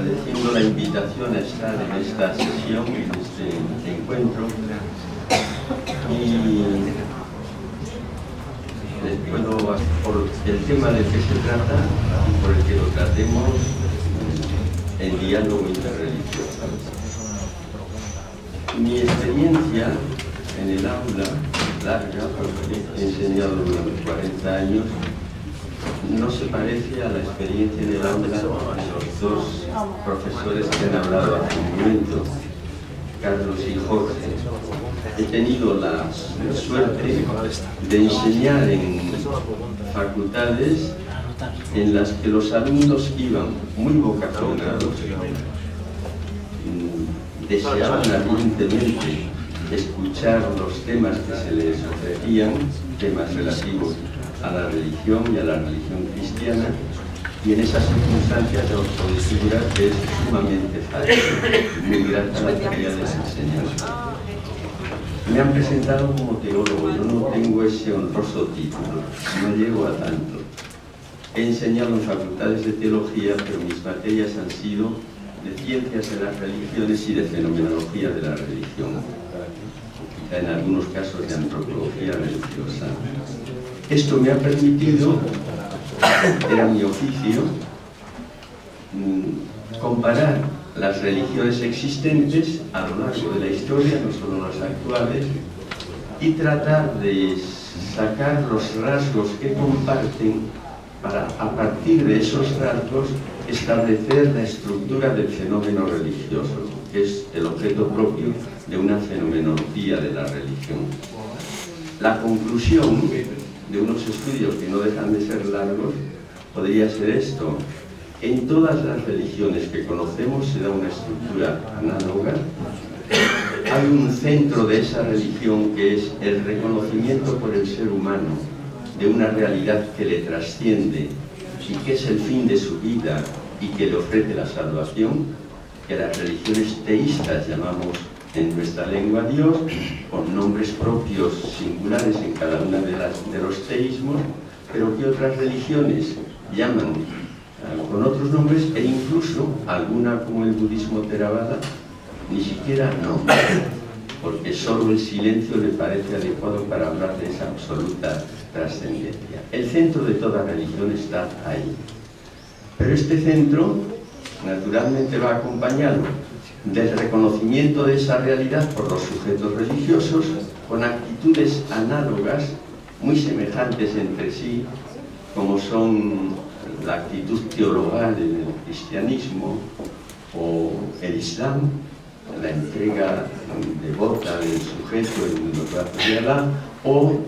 agradeciendo la invitación a estar en esta sesión, en este encuentro, y puedo, por el tema del que se trata y por el que lo tratemos, en diálogo interreligioso. Mi experiencia en el aula, larga, porque he enseñado durante 40 años, no se parece a la experiencia en el aula de los dos profesores que han hablado hace un momento, Carlos y Jorge. He tenido la suerte de enseñar en facultades en las que los alumnos iban muy vocacionados, deseaban ardientemente escuchar los temas que se les ofrecían, temas relativos a la religión y a la religión cristiana, y en esas circunstancias os puedo asegurar que es sumamente fácil, muy grata la tarea de la enseñanza. Me han presentado como teólogo, yo no tengo ese honroso título, no llego a tanto. He enseñado en facultades de teología, pero mis materias han sido de ciencias de las religiones y de fenomenología de la religión, quizá en algunos casos de antropología religiosa. Esto me ha permitido, era mi oficio, comparar las religiones existentes a lo largo de la historia, no solo las actuales, y tratar de sacar los rasgos que comparten para, a partir de esos rasgos, establecer la estructura del fenómeno religioso, que es el objeto propio de una fenomenología de la religión. La conclusión de unos estudios que no dejan de ser largos podría ser esto: en todas las religiones que conocemos se da una estructura análoga. Hay un centro de esa religión que es el reconocimiento por el ser humano de una realidad que le trasciende y que es el fin de su vida y que le ofrece la salvación, que las religiones teístas llamamos en nuestra lengua a Dios, con nombres propios singulares en cada una de los teísmos, pero que otras religiones llaman con otros nombres, e incluso alguna, como el budismo Theravada, ni siquiera nombra, porque solo el silencio le parece adecuado para hablar de esa absoluta trascendencia. El centro de toda religión está ahí. Pero este centro, naturalmente, va acompañado del reconocimiento de esa realidad por los sujetos religiosos, con actitudes análogas, muy semejantes entre sí, como son la actitud teologal en el cristianismo o el islam, la entrega devota del sujeto en los brazos de Alá, o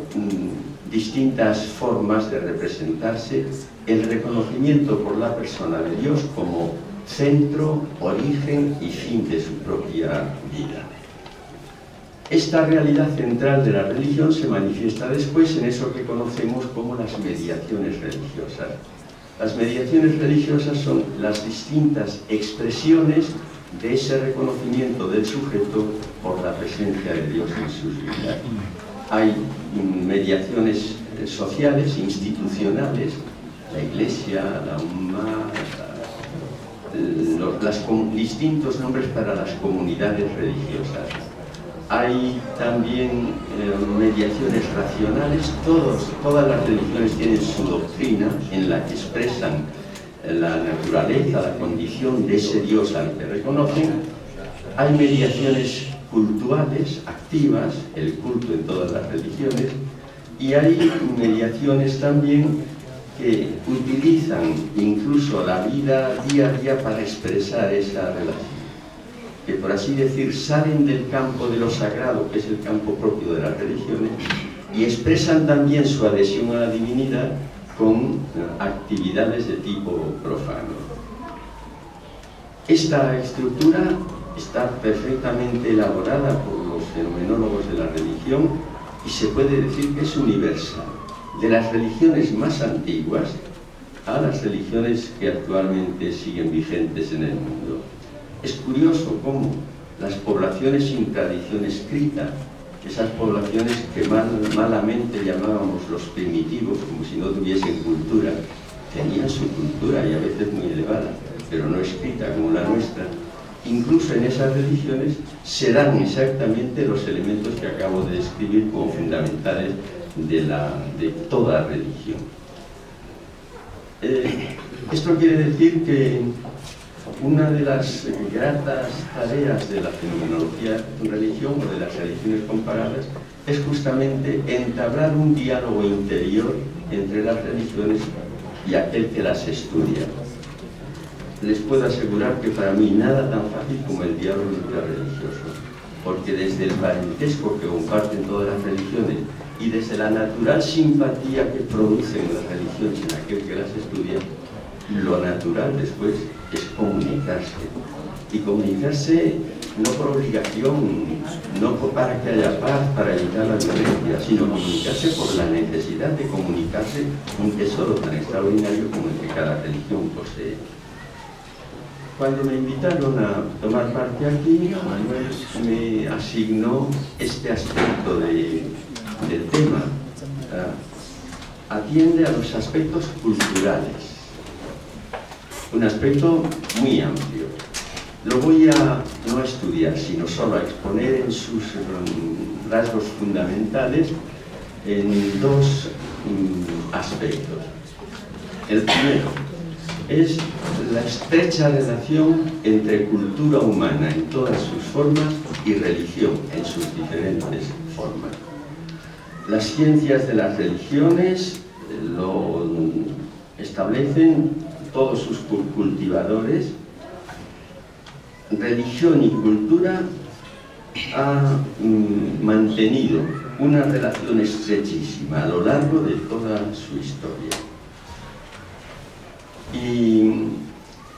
distintas formas de representarse el reconocimiento por la persona de Dios como centro, origen y fin de su propia vida. Esta realidad central de la religión se manifiesta después en eso que conocemos como las mediaciones religiosas. Las mediaciones religiosas son las distintas expresiones de ese reconocimiento del sujeto por la presencia de Dios en sus vidas. Hay mediaciones sociales, institucionales, la Iglesia, la Ummah, los distintos nombres para las comunidades religiosas. Hay también mediaciones racionales. Todas las religiones tienen su doctrina en la que expresan la naturaleza, la condición de ese Dios al que reconocen. Hay mediaciones cultuales, activas, el culto en todas las religiones, y hay mediaciones también que utilizan incluso la vida día a día para expresar esa relación, que por así decir salen del campo de lo sagrado, que es el campo propio de las religiones, y expresan también su adhesión a la divinidad con actividades de tipo profano. Esta estructura está perfectamente elaborada por los fenomenólogos de la religión y se puede decir que es universal, de las religiones más antiguas a las religiones que actualmente siguen vigentes en el mundo. Es curioso cómo las poblaciones sin tradición escrita, esas poblaciones que malamente llamábamos los primitivos, como si no tuviesen cultura, tenían su cultura y a veces muy elevada. pero no escrita como la nuestra, incluso en esas religiones se dan exactamente los elementos que acabo de describir como fundamentales de toda religión. Esto quiere decir que una de las gratas tareas de la fenomenología de religión o de las religiones comparadas es justamente entablar un diálogo interior entre las religiones y aquel que las estudia. Les puedo asegurar que para mí nada tan fácil como el diálogo interreligioso, porque desde el parentesco que comparten todas las religiones y desde la natural simpatía que producen las religiones en aquel que las estudia, lo natural después es comunicarse. Y comunicarse no por obligación, no para que haya paz, para evitar la violencia, sino comunicarse por la necesidad de comunicarse un tesoro tan extraordinario como el que cada religión posee. Cuando me invitaron a tomar parte aquí, Manuel me asignó este aspecto del tema. Atiende a los aspectos culturales. Un aspecto muy amplio. Lo voy a no estudiar, sino solo a exponer en sus rasgos fundamentales en dos aspectos. El primero es la estrecha relación entre cultura humana en todas sus formas y religión en sus diferentes formas. Las ciencias de las religiones lo establecen todos sus cultivadores. Religión y cultura ha mantenido una relación estrechísima a lo largo de toda su historia. Y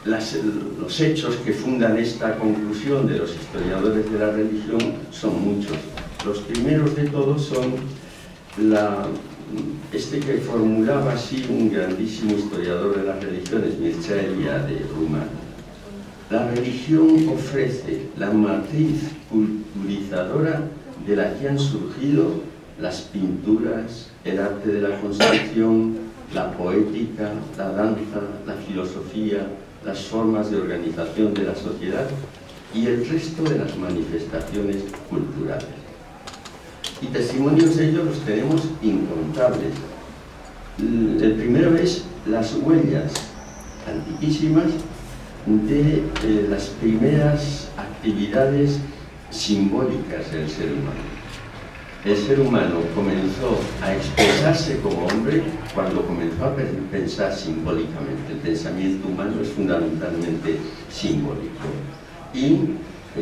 los hechos que fundan esta conclusión de los historiadores de la religión son muchos. Los primeros de todos son este que formulaba así un grandísimo historiador de las religiones, Mircea Eliade de Rumania. La religión ofrece la matriz culturizadora de la que han surgido las pinturas, el arte de la construcción, la poética, la danza, la filosofía, las formas de organización de la sociedad y el resto de las manifestaciones culturales. Y testimonios de ellos los tenemos incontables. El primero es las huellas antiquísimas de las primeras actividades simbólicas del ser humano. El ser humano comenzó a expresarse como hombre cuando comenzó a pensar simbólicamente. El pensamiento humano es fundamentalmente simbólico. Y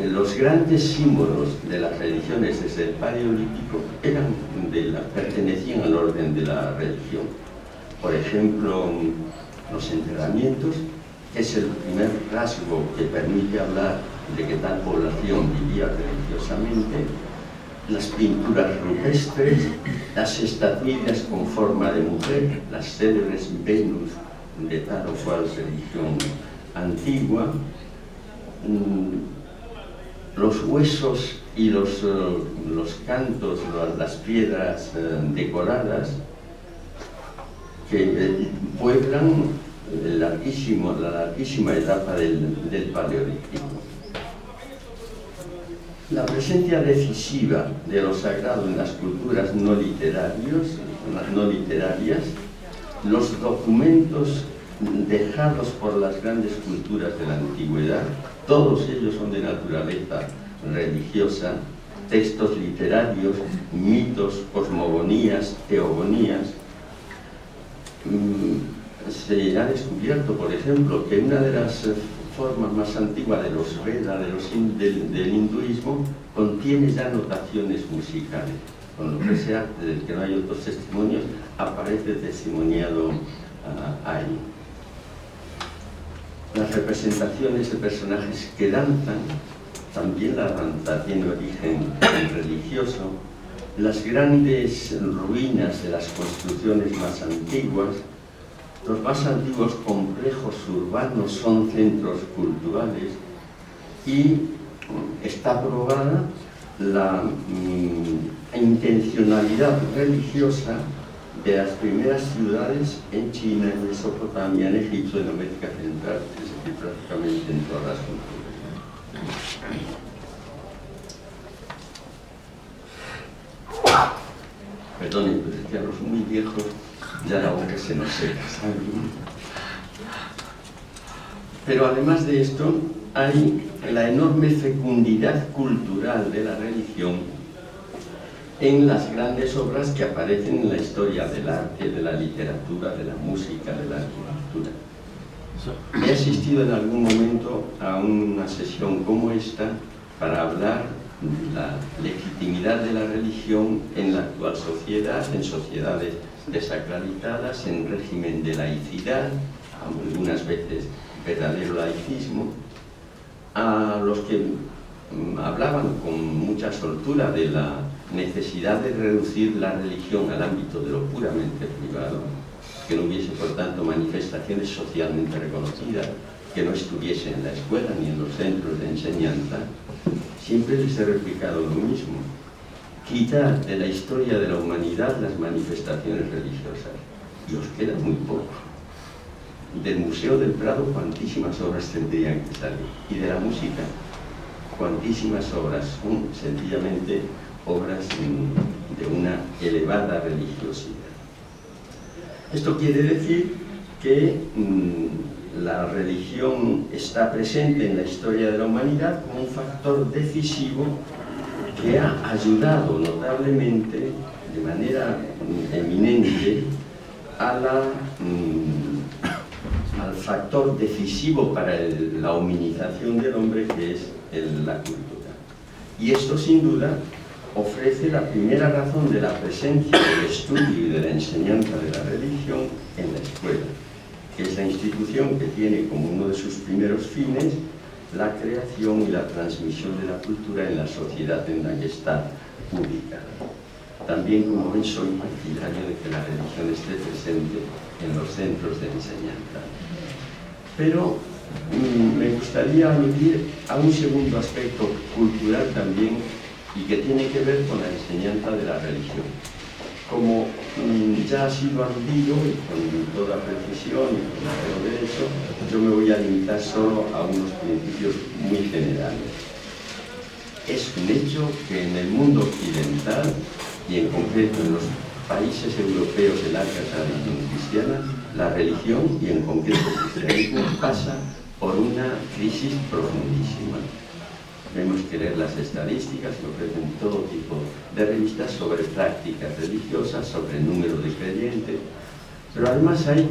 los grandes símbolos de las religiones desde el Paleolítico pertenecían al orden de la religión. Por ejemplo, los enterramientos, que es el primer rasgo que permite hablar de que tal población vivía religiosamente, las pinturas rupestres, las estatuillas con forma de mujer, las célebres Venus de tal o cual religión antigua, los huesos y los cantos, las piedras decoradas que pueblan la larguísima etapa del Paleolítico. La presencia decisiva de lo sagrado en las culturas no literarias, los documentos dejados por las grandes culturas de la antigüedad, todos ellos son de naturaleza religiosa, textos literarios, mitos, cosmogonías, teogonías. Se ha descubierto, por ejemplo, que una de las formas más antiguas de los Vedas, del hinduismo, contiene ya notaciones musicales, con lo que sea, del que no hay otros testimonios, aparece testimoniado ahí. Las representaciones de personajes que danzan, también la danza tiene origen religioso. Las grandes ruinas de las construcciones más antiguas, los más antiguos complejos urbanos son centros culturales y está probada la intencionalidad religiosa de las primeras ciudades en China, en Mesopotamia, en Egipto, en América Central, es decir, prácticamente en todas las culturas. Perdonen, pero es que a los muy viejos ya la boca se nos seca, ¿saben? Pero además de esto, hay la enorme fecundidad cultural de la religión en las grandes obras que aparecen en la historia del arte, de la literatura, de la música, de la arquitectura. He asistido en algún momento a una sesión como esta para hablar de la legitimidad de la religión en la actual sociedad, en sociedades desacreditadas, en régimen de laicidad, algunas veces verdadero laicismo, a los que hablaban con mucha soltura de la necesidad de reducir la religión al ámbito de lo puramente privado, que no hubiese por tanto manifestaciones socialmente reconocidas, que no estuviese en la escuela ni en los centros de enseñanza. Siempre les he replicado lo mismo: quitar de la historia de la humanidad las manifestaciones religiosas y os queda muy poco. Del Museo del Prado cuantísimas obras tendrían que salir, y de la música cuantísimas obras, son sencillamente obras de una elevada religiosidad. Esto quiere decir que la religión está presente en la historia de la humanidad como un factor decisivo que ha ayudado notablemente, de manera eminente, al factor decisivo para la hominización del hombre, que es la cultura. Y esto, sin duda, ofrece la primera razón de la presencia del estudio y de la enseñanza de la religión en la escuela, que es la institución que tiene como uno de sus primeros fines la creación y la transmisión de la cultura en la sociedad en la que está ubicada. También, como ven, soy partidario de que la religión esté presente en los centros de enseñanza. Pero me gustaría aludir a un segundo aspecto cultural también, y que tiene que ver con la enseñanza de la religión. Como ya ha sido aludido, y con toda precisión y con todo derecho, yo me voy a limitar solo a unos principios muy generales. Es un hecho que en el mundo occidental, y en concreto en los países europeos de larga tradición cristiana, la religión, y en concreto el cristianismo, pasa por una crisis profundísima. Tenemos que leer las estadísticas que ofrecen todo tipo de revistas sobre prácticas religiosas, sobre el número de creyentes, pero además hay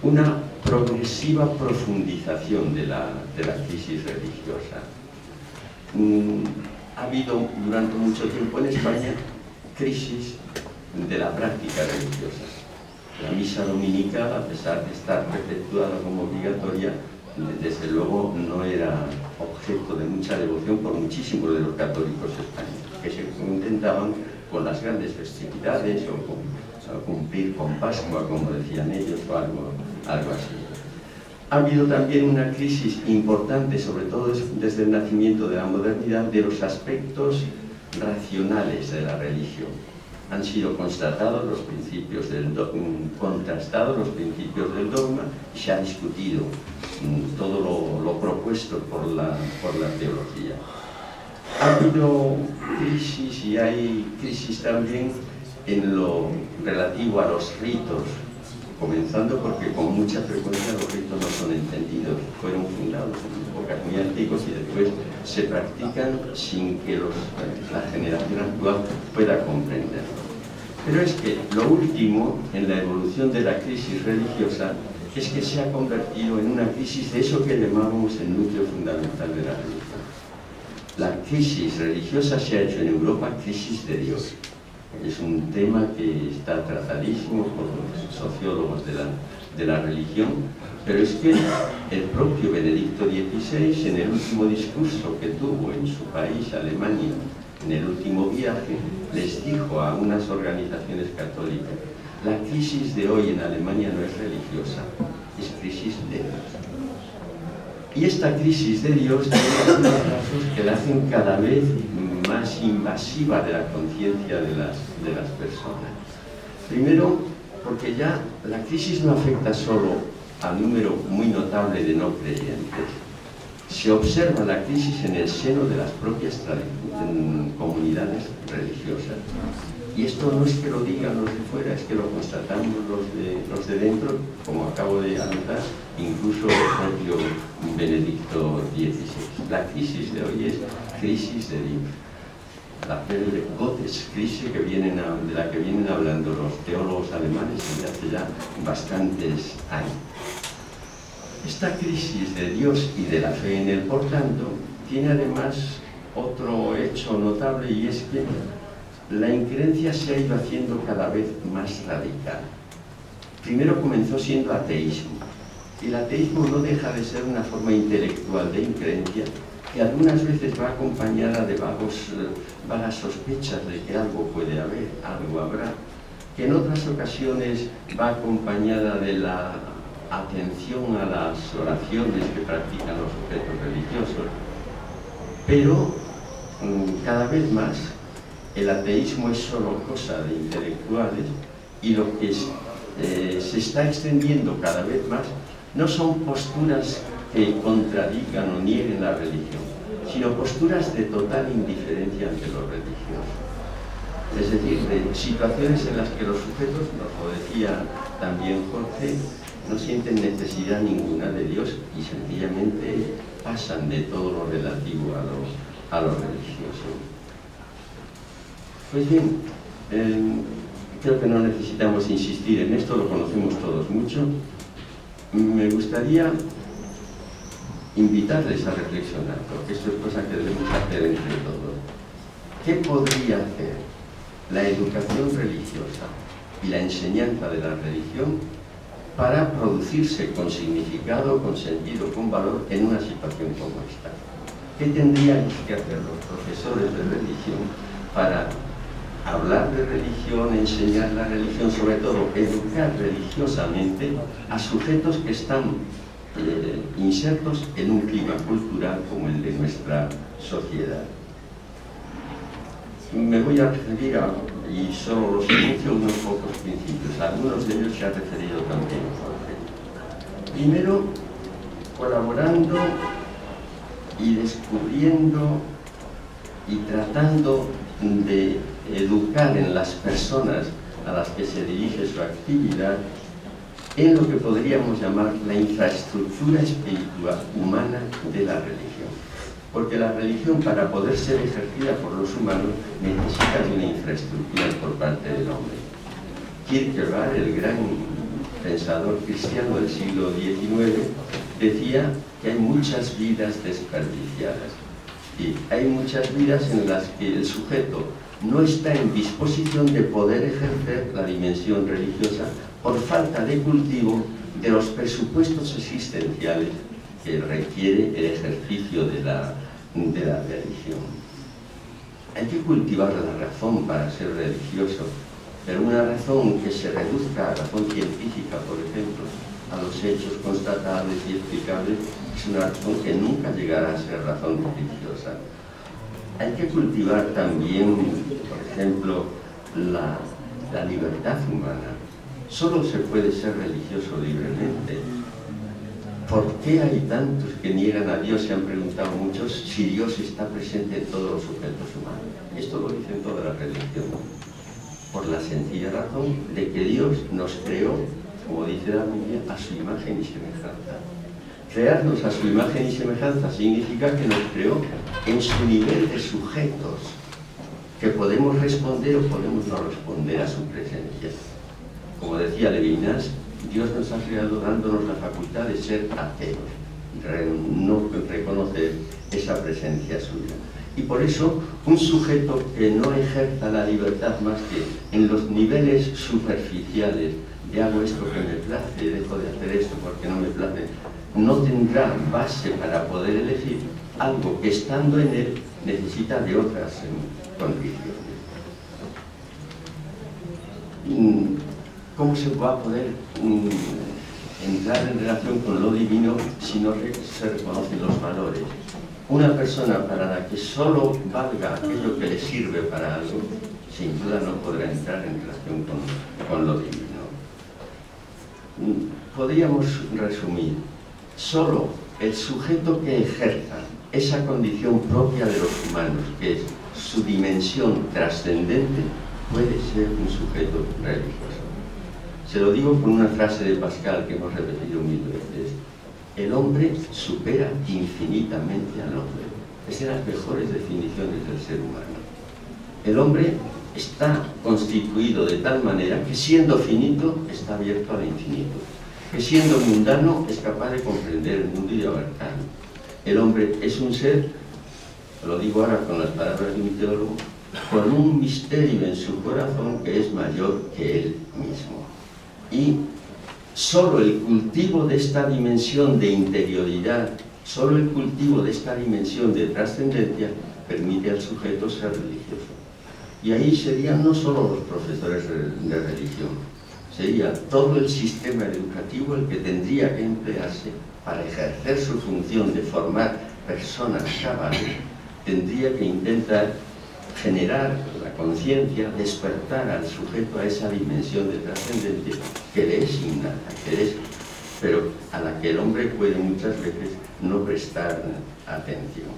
una progresiva profundización de la crisis religiosa. Ha habido durante mucho tiempo en España crisis de la práctica religiosa. La misa dominical, a pesar de estar efectuada como obligatoria, desde luego no era objeto de mucha devoción por muchísimos de los católicos españoles, que se intentaban con las grandes festividades o cumplir con Pascua, como decían ellos, o algo así. Ha habido también una crisis importante, sobre todo desde el nacimiento de la modernidad, de los aspectos racionales de la religión. Han sido constatados los principios del contrastados los principios del dogma, y se ha discutido todo lo propuesto por la teología. Ha habido crisis, y hay crisis también en lo relativo a los ritos, comenzando porque con mucha frecuencia los ritos no son entendidos, fueron fundados en épocas muy antiguas y después se practican sin que la generación actual pueda comprenderlo. Pero es que lo último en la evolución de la crisis religiosa es que se ha convertido en una crisis de eso que llamamos el núcleo fundamental de la religión. La crisis religiosa se ha hecho en Europa crisis de Dios. Es un tema que está tratadísimo por los sociólogos de la religión, pero es que el propio Benedicto XVI, en el último discurso que tuvo en su país, Alemania, en el último viaje, les dijo a unas organizaciones católicas: la crisis de hoy en Alemania no es religiosa, es crisis de Dios. Y esta crisis de Dios tiene unos rasgos que la hacen cada vez más invasiva de la conciencia de las personas. Primero, porque ya la crisis no afecta solo al número muy notable de no creyentes. Se observa la crisis en el seno de las propias comunidades religiosas. Y esto no es que lo digan los de fuera, es que lo constatamos los de dentro, como acabo de anotar, incluso el propio Benedicto XVI. La crisis de hoy es crisis de Dios. La Gottescrisis de la que vienen hablando los teólogos alemanes desde hace ya bastantes años. Esta crisis de Dios y de la fe en él, por tanto, tiene además otro hecho notable, y es que la increencia se ha ido haciendo cada vez más radical. Primero comenzó siendo ateísmo. El ateísmo no deja de ser una forma intelectual de increencia que algunas veces va acompañada de vagas sospechas de que algo puede haber, algo habrá, que en otras ocasiones va acompañada de la atención a las oraciones que practican los sujetos religiosos, pero cada vez más el ateísmo es solo cosa de intelectuales, y lo que se está extendiendo cada vez más no son posturas que contradigan o nieguen la religión, sino posturas de total indiferencia ante lo religioso. Es decir, de situaciones en las que los sujetos, nos lo decía también Jorge, no sienten necesidad ninguna de Dios y sencillamente pasan de todo lo relativo a lo religioso. Pues bien, creo que no necesitamos insistir en esto, lo conocemos todos mucho. Me gustaría invitarles a reflexionar, porque esto es cosa que debemos hacer entre todos. ¿Qué podría hacer la educación religiosa y la enseñanza de la religión para producirse con significado, con sentido, con valor en una situación como esta? ¿Qué tendríamos que hacer los profesores de religión para hablar de religión, enseñar la religión, sobre todo educar religiosamente a sujetos que están insertos en un clima cultural como el de nuestra sociedad? Me voy a referir y solo los anuncio, unos pocos principios. Algunos de ellos se ha referido también Jorge. Primero, colaborando y descubriendo y tratando de educar en las personas a las que se dirige su actividad en lo que podríamos llamar la infraestructura espiritual humana de la religión. Porque la religión, para poder ser ejercida por los humanos, necesita de una infraestructura por parte del hombre. Kierkegaard, el gran pensador cristiano del siglo XIX, decía que hay muchas vidas desperdiciadas. Y hay muchas vidas en las que el sujeto no está en disposición de poder ejercer la dimensión religiosa por falta de cultivo de los presupuestos existenciales que requiere el ejercicio de la religión. Hay que cultivar la razón para ser religioso, pero una razón que se reduzca a razón científica, por ejemplo, a los hechos constatables y explicables, es una razón que nunca llegará a ser razón religiosa. Hay que cultivar también, por ejemplo, la libertad humana. Solo se puede ser religioso libremente. ¿Por qué hay tantos que niegan a Dios? Se han preguntado muchos si Dios está presente en todos los sujetos humanos. Esto lo dicen todas las religiones. Por la sencilla razón de que Dios nos creó, como dice la Biblia, a su imagen y semejanza. Crearnos a su imagen y semejanza significa que nos creó en su nivel de sujetos, que podemos responder o podemos no responder a su presencia. Como decía Levinas, Dios nos ha creado dándonos la facultad de ser ateos, no reconocer esa presencia suya. Y por eso, un sujeto que no ejerza la libertad más que en los niveles superficiales de hago esto que me place, dejo de hacer esto porque no me place, no tendrá base para poder elegir algo que, estando en él, necesita de otras condiciones. ¿Cómo se va a poder entrar en relación con lo divino si no se reconocen los valores? Una persona para la que solo valga aquello que le sirve para algo, sin duda no podrá entrar en relación con lo divino. podríamos resumir: solo el sujeto que ejerza esa condición propia de los humanos, que es su dimensión trascendente, puede ser un sujeto religioso. Se lo digo con una frase de Pascal que hemos repetido mil veces: el hombre supera infinitamente al hombre. Es de las mejores definiciones del ser humano. El hombre está constituido de tal manera que, siendo finito, está abierto al infinito, que siendo mundano es capaz de comprender el mundo y de abarcarlo. El hombre es un ser, lo digo ahora con las palabras de un teólogo, con un misterio en su corazón que es mayor que él mismo. Y solo el cultivo de esta dimensión de interioridad, solo el cultivo de esta dimensión de trascendencia permite al sujeto ser religioso. Y ahí serían no solo los profesores de religión, sería todo el sistema educativo el que tendría que emplearse para ejercer su función de formar personas cabales. Tendría que intentar generar la conciencia, despertar al sujeto a esa dimensión de trascendencia que le es innata, pero a la que el hombre puede muchas veces no prestar atención.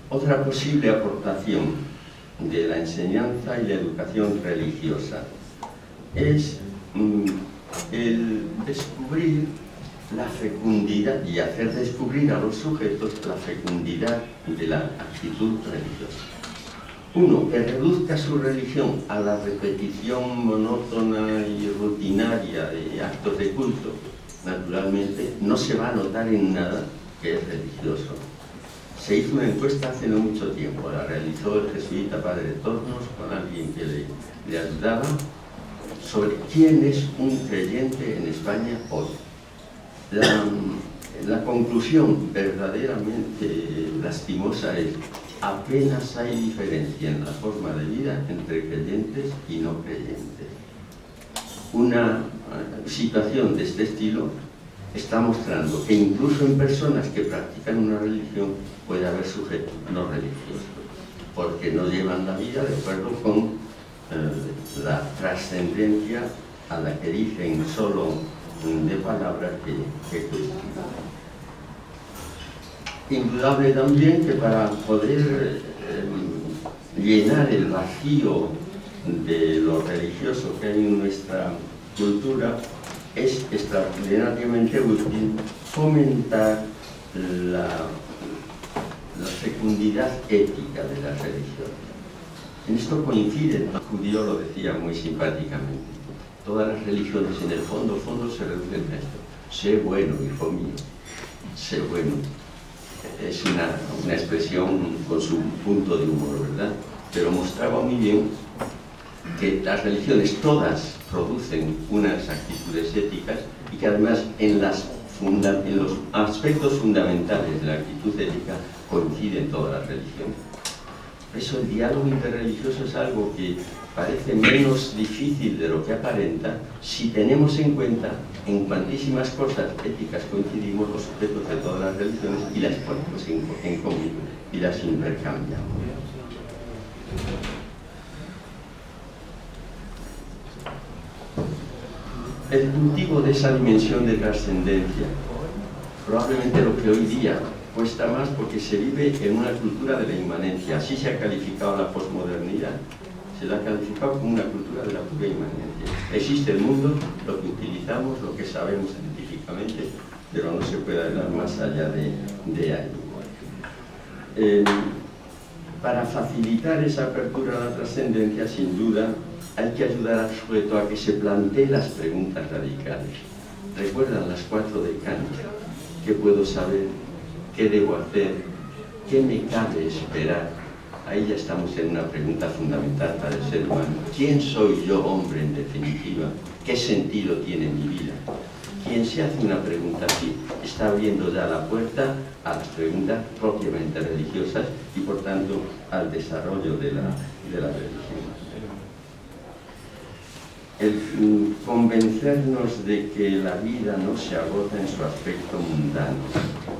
Otra posible aportación de la enseñanza y la educación religiosa es el descubrir la fecundidad y hacer descubrir a los sujetos la fecundidad de la actitud religiosa. Uno, que reduzca su religión a la repetición monótona y rutinaria de actos de culto, naturalmente no se va a notar en nada que es religioso. Se hizo una encuesta hace no mucho tiempo, la realizó el jesuita Padre Tornos con alguien que le ayudaba, sobre quién es un creyente en España hoy. La conclusión verdaderamente lastimosa es: apenas hay diferencia en la forma de vida entre creyentes y no creyentes. Una situación de este estilo está mostrando que incluso en personas que practican una religión puede haber sujetos no religiosos, porque no llevan la vida de acuerdo con la trascendencia a la que dicen solo de palabras que cuestionan. Indudable también que para poder llenar el vacío de lo religioso que hay en nuestra cultura, es extraordinariamente útil fomentar la fecundidad ética de las religiones. En esto coincide, el judío lo decía muy simpáticamente: todas las religiones en el fondo se reducen a esto: sé bueno, hijo mío, sé bueno. Es una expresión con su punto de humor, ¿verdad? Pero mostraba muy bien que las religiones todas producen unas actitudes éticas y que además en los aspectos fundamentales de la actitud ética coinciden todas las religiones. Por eso el diálogo interreligioso es algo que parece menos difícil de lo que aparenta si tenemos en cuenta en cuantísimas cosas éticas coincidimos los sujetos de todas las religiones y las ponemos en común y las intercambiamos. El cultivo de esa dimensión de trascendencia, probablemente lo que hoy día cuesta más porque se vive en una cultura de la inmanencia. Así se ha calificado la posmodernidad, se la ha calificado como una cultura de la pura inmanencia. Existe el mundo, lo que utilizamos, lo que sabemos científicamente, pero no se puede hablar más allá de ahí. Para facilitar esa apertura a la trascendencia, sin duda, hay que ayudar al sujeto a que se plantee las preguntas radicales. ¿Recuerdan las 4 de Kant? ¿Qué puedo saber? ¿Qué debo hacer? ¿Qué me cabe esperar? Ahí ya estamos en una pregunta fundamental para el ser humano. ¿Quién soy yo, hombre, en definitiva? ¿Qué sentido tiene mi vida? Quien se hace una pregunta así está abriendo ya la puerta a las preguntas propiamente religiosas y, por tanto, al desarrollo de la religión. El convencernos de que la vida no se agota en su aspecto mundano,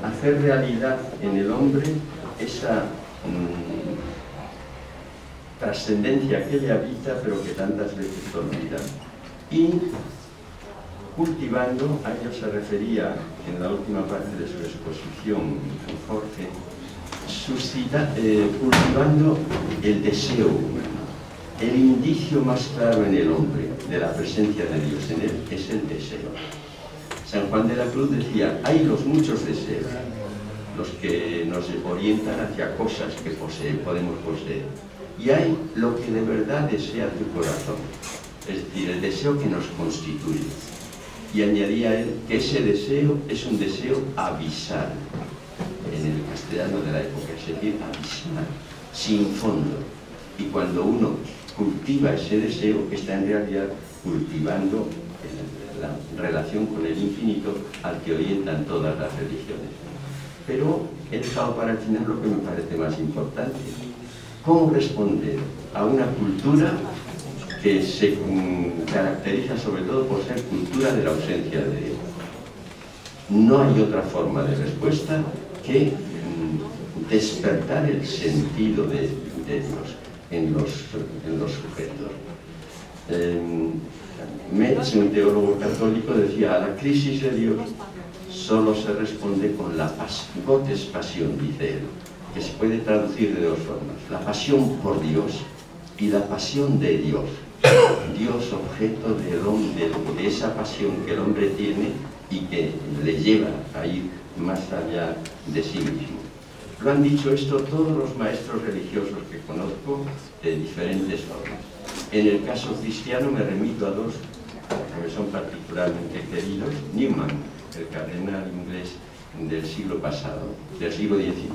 hacer realidad en el hombre esa trascendencia que le habita, pero que tantas veces olvida. Y cultivando, a ello se refería en la última parte de su exposición Jorge, cultivando el deseo humano. El indicio más claro en el hombre de la presencia de Dios en él es el deseo. San Juan de la Cruz decía, hay los muchos deseos, los que nos orientan hacia cosas que podemos poseer, y hay lo que de verdad desea tu corazón, es decir, el deseo que nos constituye. Y añadía él que ese deseo es un deseo abisal, en el castellano de la época, es decir, abisal, sin fondo. Y cuando uno cultiva ese deseo, está en realidad cultivando la relación con el infinito al que orientan todas las religiones. Pero he dejado para el final lo que me parece más importante. ¿Cómo responder a una cultura que se caracteriza sobre todo por ser cultura de la ausencia de Dios? No hay otra forma de respuesta que despertar el sentido de Dios en los sujetos. Metz, un teólogo católico, decía, a la crisis de Dios solo se responde con la pasión. God es pasión, dice él, que se puede traducir de dos formas: la pasión por Dios y la pasión de Dios. Dios objeto de esa pasión que el hombre tiene y que le lleva a ir más allá de sí mismo. Lo han dicho esto todos los maestros religiosos que conozco de diferentes formas. En el caso cristiano me remito a dos que me son particularmente queridos. Newman, el cardenal inglés del siglo pasado, del siglo XIX.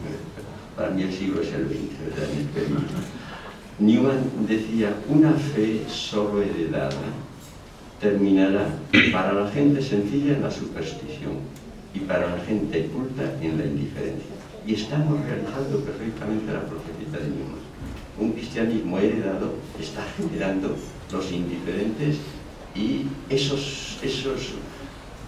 Para mí el siglo es el XX, ¿verdad? En el periodo. Newman decía, una fe solo heredada terminará para la gente sencilla en la superstición y para la gente culta en la indiferencia. Y estamos realizando perfectamente la profecía de Newman. Un cristianismo heredado está generando los indiferentes y esos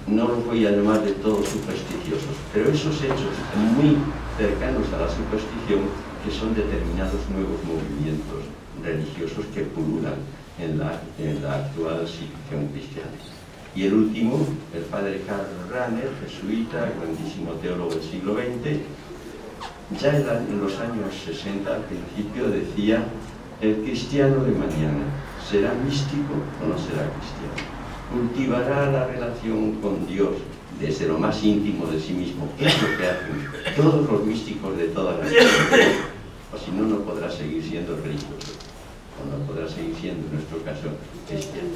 no los voy a llamar de todos supersticiosos, pero esos hechos muy cercanos a la superstición, que son determinados nuevos movimientos religiosos que pululan en la actual situación cristiana. Y el último, el padre Karl Rahner, jesuita, grandísimo teólogo del siglo XX, ya en los años 60 al principio decía, el cristiano de mañana será místico o no será cristiano, cultivará la relación con Dios desde lo más íntimo de sí mismo, que es lo que hacen todos los místicos de todas las religiones, o si no, no podrá seguir siendo religioso, o no podrá seguir siendo, en nuestro caso, cristiano.